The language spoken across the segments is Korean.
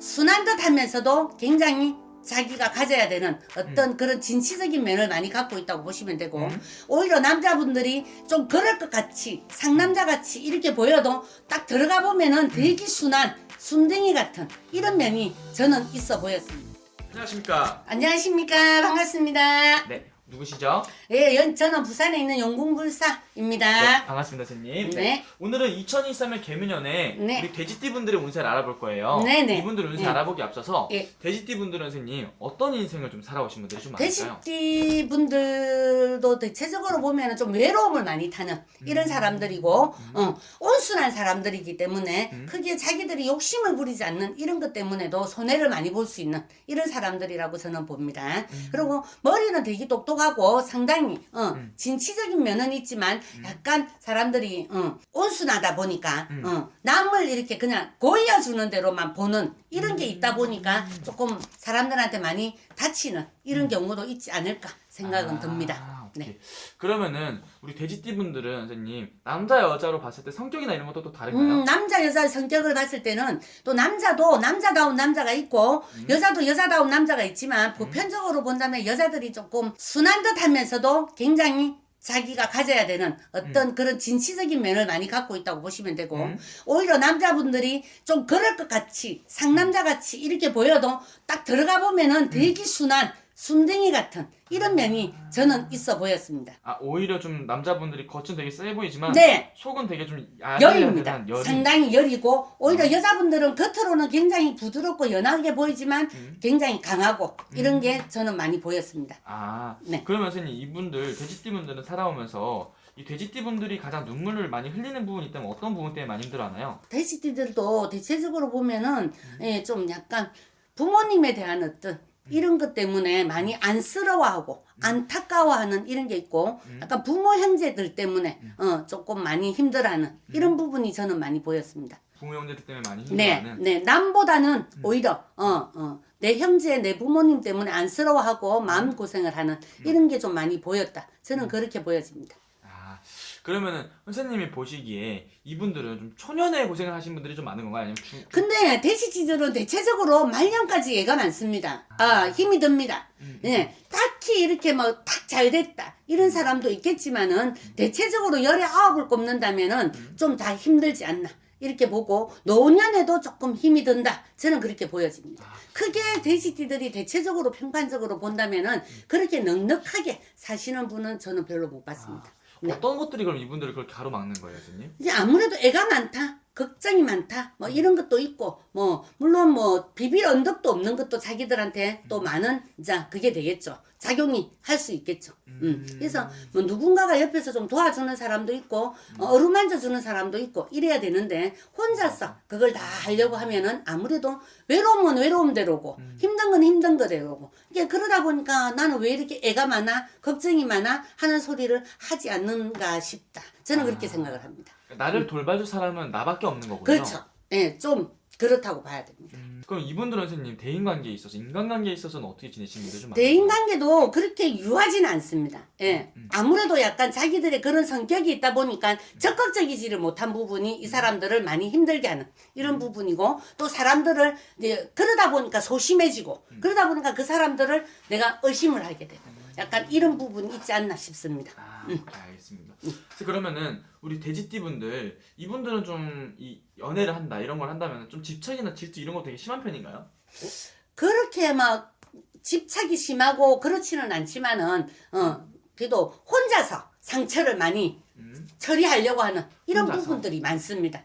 순한 듯 하면서도 굉장히 자기가 가져야 되는 어떤 그런 진취적인 면을 많이 갖고 있다고 보시면 되고, 오히려 남자분들이 좀 그럴 것 같이 상남자 같이 이렇게 보여도 딱 들어가 보면은 되게 순한 순둥이 같은 이런 면이 저는 있어 보였습니다. 안녕하십니까. 안녕하십니까. 반갑습니다. 네, 누구시죠? 예, 저는 부산에 있는 영궁불사입니다. 네, 반갑습니다, 선생님. 네. 오늘은 2023년 개묘년에 네. 우리 돼지띠 분들의 운세를 알아볼 거예요. 네네. 이분들 운세 네. 알아보기 앞서서 예. 돼지띠 분들은 선생님 어떤 인생을 좀 살아오신 분들이 좀 많을까요? 돼지띠 분들도 대체적으로 보면 좀 외로움을 많이 타는 이런 사람들이고, 온순한 사람들이기 때문에 크게 자기들이 욕심을 부리지 않는 이런 것 때문에도 손해를 많이 볼 수 있는 이런 사람들이라고 저는 봅니다. 그리고 머리는 되게 똑똑하고 상당히 진취적인 면은 있지만 약간 사람들이 온순하다 보니까 남을 이렇게 그냥 고여주는 대로만 보는 이런 게 있다 보니까 조금 사람들한테 많이 다치는 이런 경우도 있지 않을까 생각은 듭니다. 오케이. 네. 그러면은 우리 돼지띠 분들은 선생님 남자 여자로 봤을 때 성격이나 이런 것도 또 다른가요? 남자 여자 성격을 봤을 때는 또 남자도 남자다운 남자가 있고 여자도 여자다운 남자가 있지만 보편적으로 본다면 여자들이 조금 순한 듯 하면서도 굉장히 자기가 가져야 되는 어떤 그런 진취적인 면을 많이 갖고 있다고 보시면 되고, 오히려 남자분들이 좀 그럴 것 같이 상남자 같이 이렇게 보여도 딱 들어가 보면은 되게 순한 순둥이 같은 이런 면이 저는 있어 보였습니다. 아, 오히려 좀 남자분들이 겉은 되게 세 보이지만 네. 속은 되게 좀 열입니다. 여린. 상당히 열이고, 오히려 여자분들은 겉으로는 굉장히 부드럽고 연하게 보이지만 굉장히 강하고 이런 게 저는 많이 보였습니다. 아, 네. 그러면 선생님 이분들 돼지띠 분들은 살아오면서 이 돼지띠 분들이 가장 눈물을 많이 흘리는 부분이 있다면 어떤 부분 때문에 많이 힘들어하나요? 돼지띠들도 대체적으로 보면은 좀 약간 부모님에 대한 어떤 이런 것 때문에 많이 안쓰러워하고 안타까워하는 이런 게 있고, 약간 부모 형제들 때문에 조금 많이 힘들어하는 이런 부분이 저는 많이 보였습니다. 부모 형제들 때문에 많이 네, 힘들어하는. 네, 남보다는 오히려 내 형제, 내 부모님 때문에 안쓰러워하고 마음 고생을 하는 이런 게 좀 많이 보였다. 저는 그렇게 보여집니다. 아, 그러면은 선생님이 보시기에 이분들은 좀 초년에 고생을 하신 분들이 좀 많은 건가요? 아니면 근데 돼지띠들은 대체적으로 말년까지 얘가 많습니다. 힘이 듭니다. 예, 딱히 이렇게 뭐 탁 잘 됐다 이런 사람도 있겠지만은 대체적으로 열에 아홉을 꼽는다면은 좀 다 힘들지 않나 이렇게 보고, 노년에도 조금 힘이 든다. 저는 그렇게 보여집니다. 크게 돼지띠들이 대체적으로 평판적으로 본다면은 그렇게 넉넉하게 사시는 분은 저는 별로 못 봤습니다. 네. 어떤 것들이 그럼 이분들을 그렇게 가로막는 거예요, 선생님? 이제 아무래도 애가 많다, 걱정이 많다, 뭐 이런 것도 있고, 뭐 물론 뭐 비빌 언덕도 없는 것도 자기들한테 또 많은 이제 그게 되겠죠. 작용이 할 수 있겠죠. 그래서 뭐 누군가가 옆에서 좀 도와주는 사람도 있고, 어루만져 주는 사람도 있고 이래야 되는데, 혼자서 그걸 다 하려고 하면은 아무래도 외로움은 외로움대로고 힘든 건 힘든 거대로고, 이게 그러다 보니까 나는 왜 이렇게 애가 많아, 걱정이 많아 하는 소리를 하지 않는가 싶다. 저는 그렇게 생각을 합니다. 나를 돌봐줄 사람은 나밖에 없는 거군요. 그렇죠. 예, 좀 그렇다고 봐야 됩니다. 그럼 이분들은 선생님 대인관계에 있어서 인간관계에 있어서는 어떻게 지내시는 분들 좀 많아요? 대인관계도 그렇게 유하지는 않습니다. 예. 아무래도 약간 자기들의 그런 성격이 있다 보니까 적극적이지를 못한 부분이 이 사람들을 많이 힘들게 하는 이런 부분이고, 또 사람들을 이제 그러다 보니까 소심해지고, 그러다 보니까 그 사람들을 내가 의심을 하게 되고, 약간 이런 부분이 있지 않나 싶습니다. 오케이, 알겠습니다. 그래서 그러면은 우리 돼지띠 분들, 이분들은 좀 이 연애를 한다 이런 걸 한다면 좀 집착이나 질투 이런 거 되게 심한 편인가요? 그렇게 막 집착이 심하고 그렇지는 않지만은 그래도 혼자서 상처를 많이 처리하려고 하는 이런 혼자서? 부분들이 많습니다.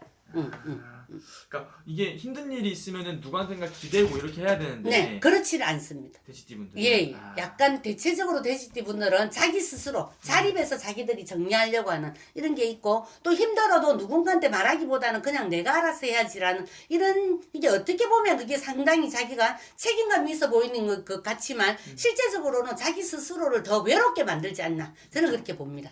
그러니까 이게 힘든 일이 있으면은 누구한테인가 기대고 이렇게 해야 되는데 네, 그렇지는 않습니다. 돼지띠 분들. 예, 약간 대체적으로 돼지띠 분들은 자기 스스로 자립해서 자기들이 정리하려고 하는 이런 게 있고, 또 힘들어도 누군가한테 말하기보다는 그냥 내가 알아서 해야지라는 이런, 이게 어떻게 보면 그게 상당히 자기가 책임감이 있어 보이는 것 같지만 실제적으로는 자기 스스로를 더 외롭게 만들지 않나, 저는 그렇게 봅니다.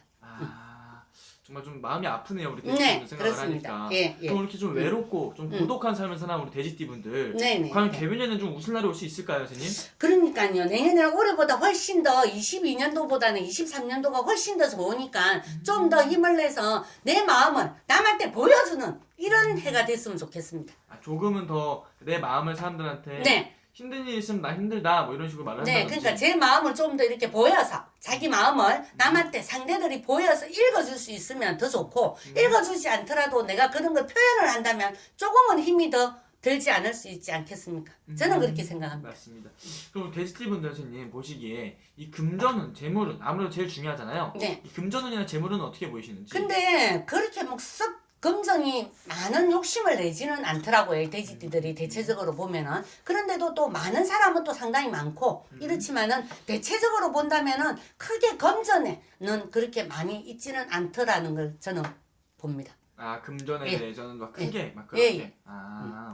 정말 좀 마음이 아프네요, 우리 돼지띠 네, 분들 생각을 그렇습니다. 하니까. 예, 예. 그럼 이렇게 좀 외롭고 좀 고독한 삶을 사는 우리 돼지띠 분들. 네네. 과연 개변에는 좀 웃을 날이 올 수 있을까요, 선생님? 그러니까요. 내년에는 올해보다 훨씬 더 22년도보다는 23년도가 훨씬 더 좋으니까 좀 더 힘을 내서 내 마음을 남한테 보여주는 이런 해가 됐으면 좋겠습니다. 조금은 더 내 마음을 사람들한테 네. 힘든 일 있으면 나 힘들다 뭐 이런 식으로 말을 네, 한다든지. 그러니까 제 마음을 좀 더 이렇게 보여서 자기 마음을 남한테 상대들이 보여서 읽어줄 수 있으면 더 좋고 읽어주지 않더라도 내가 그런 걸 표현을 한다면 조금은 힘이 더 들지 않을 수 있지 않겠습니까? 저는 그렇게 생각합니다. 맞습니다. 그럼 돼지띠분들 선생님 보시기에 이 금전운, 재물운 아무래도 제일 중요하잖아요. 네. 이 금전운이나 재물운은 어떻게 보이시는지. 근데 그렇게 막 썩 금전이 많은 욕심을 내지는 않더라고요. 돼지띠들이 대체적으로 보면은. 그런데도 또 많은 사람은 또 상당히 많고 이렇지만은 대체적으로 본다면은 크게 금전에는 그렇게 많이 있지는 않더라는 걸 저는 봅니다. 금전에 예. 대해서는 막 크게 막 예, 그렇게.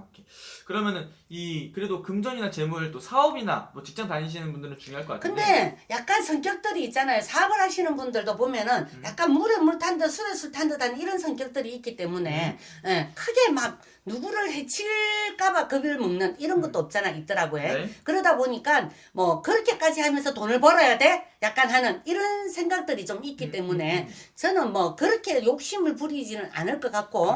오케이. 그러면은 이 그래도 금전이나 재물 또 사업이나 뭐 직장 다니시는 분들은 중요할 것 같은데. 근데 약간 성격들이 있잖아요. 사업을 하시는 분들도 보면은 약간 물에 물 탄 듯 술에 술 탄 듯한 이런 성격들이 있기 때문에 예, 크게 막 누구를 해칠까봐 겁을 먹는 이런 것도 없잖아 있더라고요. 네. 그러다 보니까 뭐 그렇게까지 하면서 돈을 벌어야 돼? 약간 하는 이런 생각들이 좀 있기 때문에 저는 뭐 그렇게 욕심을 부리지는 않을 것 같고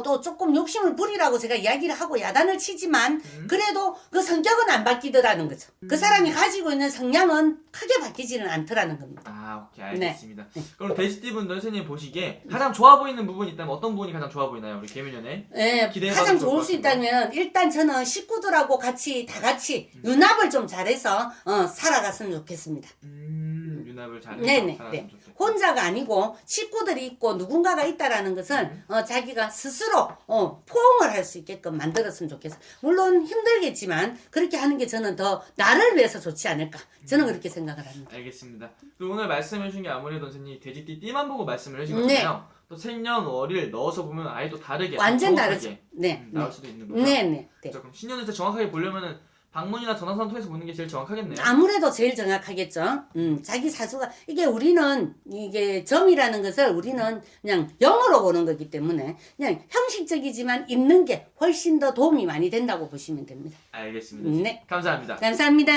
또 조금 욕심을 부리라고 제가 이야기를 하고 야단을 치지만 그래도 그 성격은 안 바뀌더라는 거죠. 그 사람이 가지고 있는 성향은 크게 바뀌지는 않더라는 겁니다. 오케이 알겠습니다. 그럼 돼지띠분들 선생님 보시기에 가장 좋아 보이는 부분이 있다면 어떤 부분이 가장 좋아 보이나요? 우리 개묘년에? 네, 기대해봐도 가장 좋을 좋을 것 수 같은데. 있다면 일단 저는 식구들하고 다 같이 융합을 좀 잘해서 살아갔으면 좋겠습니다. 융합을 잘해서 네네. 살았으면 네. 좋겠다. 혼자가 아니고 식구들이 있고 누군가가 있다라는 것은 자기가 스스로 포옹을 할 수 있게끔 만들었으면 좋겠어. 물론 힘들겠지만 그렇게 하는 게 저는 더 나를 위해서 좋지 않을까. 저는 그렇게 생각을 합니다. 알겠습니다. 그리고 오늘 말씀해 주신 게 아무래도 선생님이 돼지띠 띠만 보고 말씀을 해주신 거잖아요. 또 생년월일 넣어서 보면 아예 또 다르게 완전 정확하게, 다르죠. 네. 나올 수도 있는 거죠. 네, 네. 네. 그럼 신년운세 정확하게 보려면은 방문이나 전화선 통해서 보는 게 제일 정확하겠네요. 아무래도 제일 정확하겠죠. 자기 사주가 이게 우리는 이게 점이라는 것을 우리는 그냥 영어로 보는 거기 때문에 그냥 형식적이지만 있는 게 훨씬 더 도움이 많이 된다고 보시면 됩니다. 알겠습니다. 네. 감사합니다. 감사합니다.